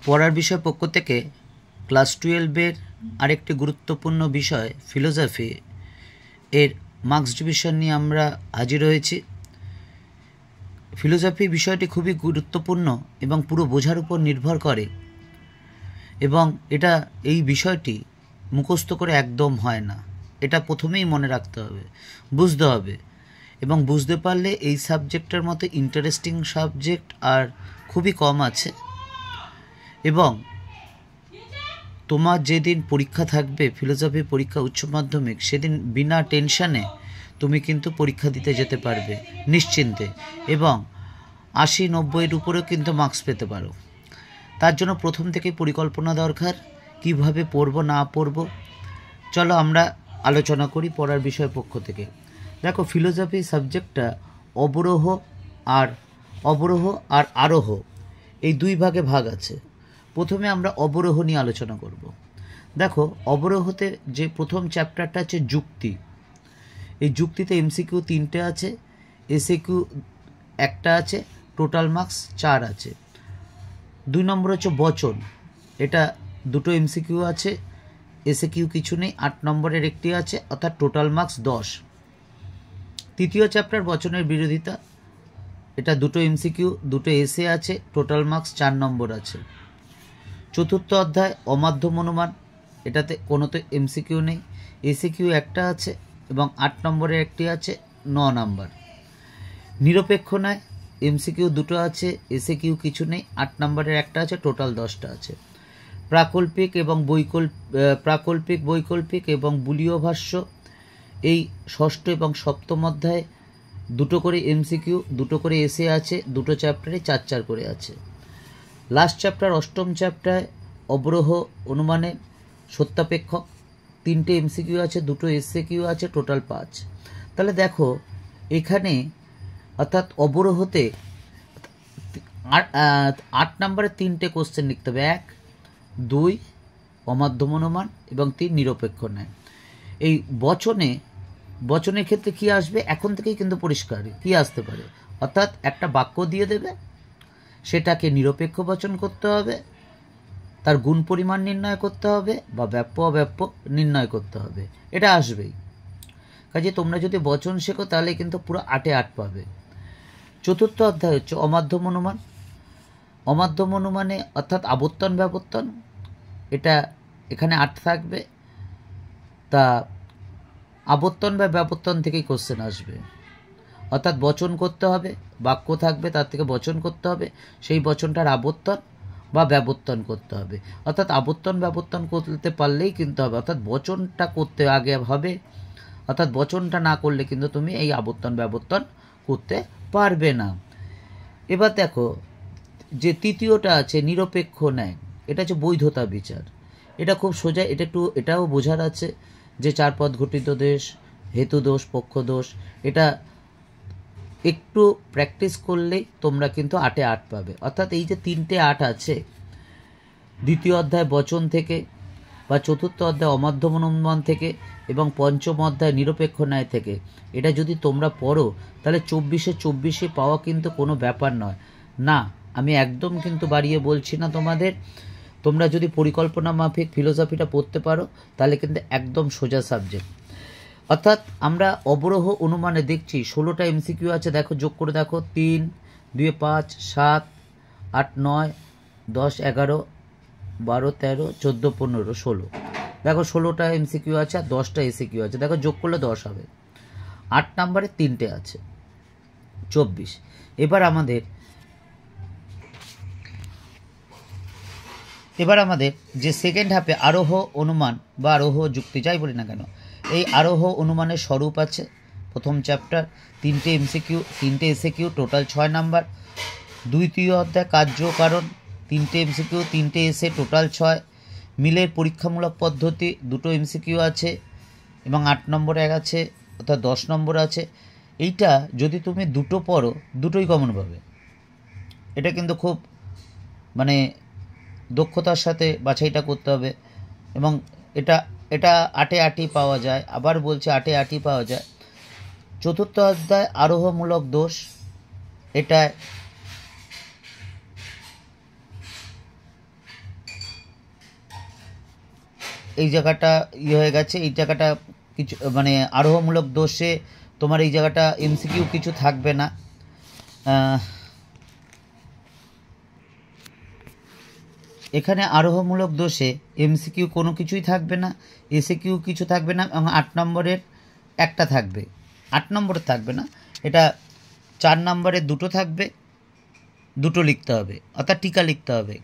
পড়ার বিষয় পক্ষ থেকে ক্লাস 12-এর আরেকটি গুরুত্বপূর্ণ বিষয় ফিলোসফি এর মার্কস ডিভিশন নিয়ে আমরা হাজির হয়েছি। ফিলোসফি বিষয়টি খুবই গুরুত্বপূর্ণ এবং পুরো বোঝার উপর নির্ভর করে, এবং এই বিষয়টি মুখস্থ করে একদম হয় না। এটা প্রথমেই মনে রাখতে হবে, বুঝতে হবে, এবং বুঝতে পারলে এই সাবজেক্টের মতো ইন্টারেস্টিং সাবজেক্ট আর খুবই কম আছে। এবং তোমার যেদিন পরীক্ষা থাকবে, ফিলোসফি পরীক্ষা উচ্চ মাধ্যমিক, সেদিন বিনা টেনশানে তুমি কিন্তু পরীক্ষা দিতে যেতে পারবে নিশ্চিন্তে, এবং 80-90-এর উপরেও কিন্তু মার্কস পেতে পারো। তার জন্য প্রথম থেকেই পরিকল্পনা দরকার, কিভাবে পড়ব না পড়ব। চলো আমরা আলোচনা করি পড়ার বিষয় পক্ষ থেকে। দেখো, ফিলোসফি সাবজেক্টটা অবরোহ আর আরোহ এই দুই ভাগে ভাগ আছে। প্রথমে আমরা অবরোহ নিয়ে আলোচনা করব। দেখো, অবরোহতে যে প্রথম চ্যাপ্টারটা আছে যুক্তি। এই যুক্তিতে এমসিকিউ 3টে আছে, এসএকিউ 1টা আছে, টোটাল মার্কস 4 আছে। 2 নম্বর হচ্ছে বচন, এটা 2টো এমসিকিউ আছে, এসএকিউ কিছু নেই, 8 নম্বরের একটি আছে, অর্থাৎ টোটাল মার্কস 10। তৃতীয় চ্যাপ্টার বচনের বিরোধিতা, এটা 2টো এমসিকিউ, 2টো এসএ আছে, টোটাল মার্কস 4 নম্বর আছে। চতুর্থ অধ্যায় অমাধ্যম অনুমান, এটাতে কোনোতে এমসিকিউ নেই, এসিকিউ 1টা আছে এবং 8 নম্বরের একটি আছে, 9 নম্বর। নিরপেক্ষ ন্যায়, এমসিকিউ 2টো আছে, এসিকিউ কিছু নেই, 8 নম্বরের একটা আছে, টোটাল 10টা আছে। প্রাকল্পিক বৈকল্পিক এবং বুলীয় ভাষ্য, এই ষষ্ঠ এবং সপ্তম অধ্যায়ে 2টো করে এমসিকিউ, 2টো করে এসে আছে, 2টো চ্যাপ্টারে 4 করে আছে। লাস্ট চ্যাপ্টার অষ্টম চ্যাপ্টারে অবরোহ অনুমানে সত্যাপেক্ষক, 3টে এমসিকিউ আছে, 2টো এসএকিউ আছে, টোটাল 5। তাহলে দেখো এখানে, অর্থাৎ অবরোহতে 8 নম্বরে 3টে কোশ্চেন লিখতে হবে, 1, 2 অমাধ্যম অনুমান এবং 3 নিরপেক্ষ ন্যায়। এই বচনের ক্ষেত্রে কি আসবে এখন থেকেই কিন্তু পরিষ্কার কি আসতে পারে, অর্থাৎ একটা বাক্য দিয়ে দেবে, সেটাকে নিরপেক্ষ বচন করতে হবে, তার গুণ পরিমাণ নির্ণয় করতে হবে বা ব্যাপ্য অব্যাপ্য নির্ণয় করতে হবে, এটা আসবেই। কাজে তোমরা যদি বচন শেখো তাহলে কিন্তু পুরো 8-এ 8 পাবে। চতুর্থ অধ্যায় হচ্ছে অমাধ্যম অনুমান। অমাধ্যম অনুমানে অর্থাৎ আবর্তন ব্যাবর্তন, এটা এখানে 8 থাকবে। তা আবর্তন বা ব্যাবর্তন থেকেই কোশ্চেন আসবে, অর্থাৎ বচন করতে হবে, বাক্য থাকবে, তার থেকে বচন করতে হবে, সেই বচনটার আবর্তন বা ব্যাবর্তন করতে হবে। অর্থাৎ আবর্তন ব্যাবর্তন করতে পারলেই কিন্তু হবে, অর্থাৎ বচনটা করতে আগে হবে, অর্থাৎ বচনটা না করলে কিন্তু তুমি এই আবর্তন ব্যাবর্তন করতে পারবে না। এবার দেখো যে তৃতীয়টা আছে নিরপেক্ষ ন্যায়, এটা হচ্ছে বৈধতা বিচার। এটা খুব সোজা, এটাও বোঝার আছে যে 4 পদ ঘটিত দোষ, হেতু দোষ, পক্ষ দোষ। এটা একটু প্র্যাকটিস করলেই তোমরা কিন্তু 8-এ 8 পাবে। অর্থাৎ এই যে 3টে 8 আছে, দ্বিতীয় অধ্যায় বচন থেকে বা চতুর্থ অধ্যায় অমাধ্যম অনুমান থেকে এবং পঞ্চম অধ্যায় নিরপেক্ষ ন্যায় থেকে, এটা যদি তোমরা পড়ো তাহলে 24-এ পাওয়া কিন্তু কোনো ব্যাপার নয়। না, আমি একদম কিন্তু বাড়িয়ে বলছি না তোমাদের। তোমরা যদি পরিকল্পনা মাফিক ফিলোসফিটা পড়তে পারো তাহলে কিন্তু একদম সোজা সাবজেক্ট। অর্থাৎ আমরা অবরোহ অনুমানে দেখছি 16টা এমসিকিউ আছে। দেখো, যোগ করে দেখো, 3, 2, 5, 7, 8, 9, 10, 11, 12, 13, 14, 15, 16। দেখো 16টা এমসিকিউ আছে আর 10টা এসিকিউ আছে। দেখো যোগ করলে 10 হবে। 8 নম্বরে 3টে আছে, 24। এবার আমাদের যে সেকেন্ড হাফে আরোহ অনুমান বা আরোহ যুক্তি, যাই বলি না কেন, এই আরোহ অনুমানের স্বরূপ আছে। প্রথম চ্যাপ্টার 3টে এমসিকিউ, 3টে এসএকিউ, টোটাল 6 নাম্বার। দ্বিতীয় অধ্যায় কার্য কারণ, 3টে এমসিকিউ, 3টে এসএ, টোটাল 6। মিলের পরীক্ষামূলক পদ্ধতি, 2টো এমসিকিউ আছে এবং 8 নম্বর এক আছে, অর্থাৎ 10 নম্বর আছে। এইটা যদি তুমি 2টো পড়ো, 2টোই কমন পাবে। এটা কিন্তু খুব দক্ষতার সাথে বাছাইটা করতে হবে, এবং এটা 8-এ 8ই পাওয়া যায়। আবার বলছে 8-এ 8ই পাওয়া যায়। চতুর্থ অধ্যায় আরোহমূলক দোষ, এটা এই জায়গাটা ইয়ে হয়ে গেছে, এই জায়গাটা কিছু মানে আরোহমূলক দোষে তোমার এই জায়গাটা এমসিকিউ কিছু থাকবে না। এখানে আরোহমূলক দোষে এমসিকিউ কোনো কিছুই থাকবে না, এসিকিউ কিছু থাকবে না, এবং 8 নম্বরের একটা থাকবে, 8 নম্বরের থাকবে না, এটা 4 নম্বরের দুটো থাকবে, দুটো লিখতে হবে, অর্থাৎ টিকা লিখতে হবে।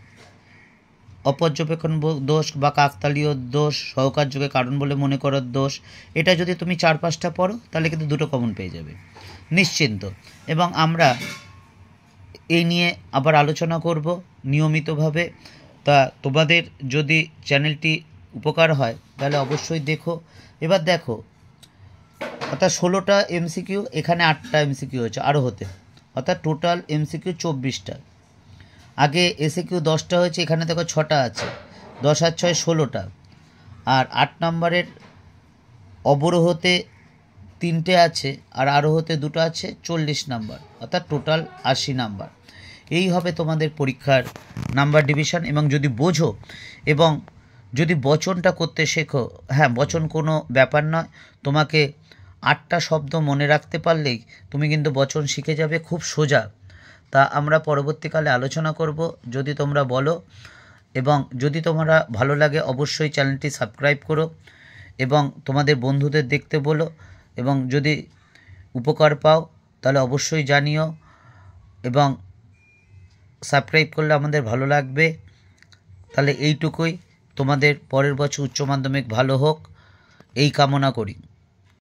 অপর্যবেক্ষণ দোষ বা কাকতালীয় দোষ, সহকার্যকে কারণ বলে মনে করার দোষ, এটা যদি তুমি 4-5টা পড়ো তাহলে কিন্তু দুটো কমন পেয়ে যাবে নিশ্চিন্ত। এবং আমরা এই নিয়ে আবার আলোচনা করব নিয়মিতভাবে। তা তোমাদের যদি চ্যানেলটি উপকার হয় তাহলে অবশ্যই দেখো। এবার দেখো, অর্থাৎ 16টা এমসিকিউ, এখানে 8টা এমসিকিউ হচ্ছে আরও হতে, অর্থাৎ টোটাল এমসিকিউ 24টা। আগে এসিকিউ 10টা হয়েছে, এখানে দেখো 6টা আছে, 10 আর 6 16টা। আর 8 নম্বরের অবরোহতে 3টে আছে আর আরোহতে 2টো আছে, 40 নাম্বার, অর্থাৎ টোটাল 80 নাম্বার। এই হবে তোমাদের পরীক্ষার নাম্বার ডিভিশন। এবং যদি বোঝো এবং যদি বচনটা করতে শেখো, হ্যাঁ বচন কোনো ব্যাপার নয়, তোমাকে 8টা শব্দ মনে রাখতে পারলেই তুমি কিন্তু বচন শিখে যাবে খুব সোজা। তা আমরা পরবর্তীকালে আলোচনা করব যদি তোমরা বলো। এবং যদি তোমরা ভালো লাগে অবশ্যই চ্যানেলটি সাবস্ক্রাইব করো এবং তোমাদের বন্ধুদের দেখতে বলো। এবং যদি উপকার পাও তাহলে অবশ্যই জানিও, এবং সাবস্ক্রাইব করলে আমাদের ভালো লাগবে। তাহলে এইটুকুই, তোমাদের পরের বছর উচ্চ মাধ্যমিক ভালো হোক এই কামনা করি।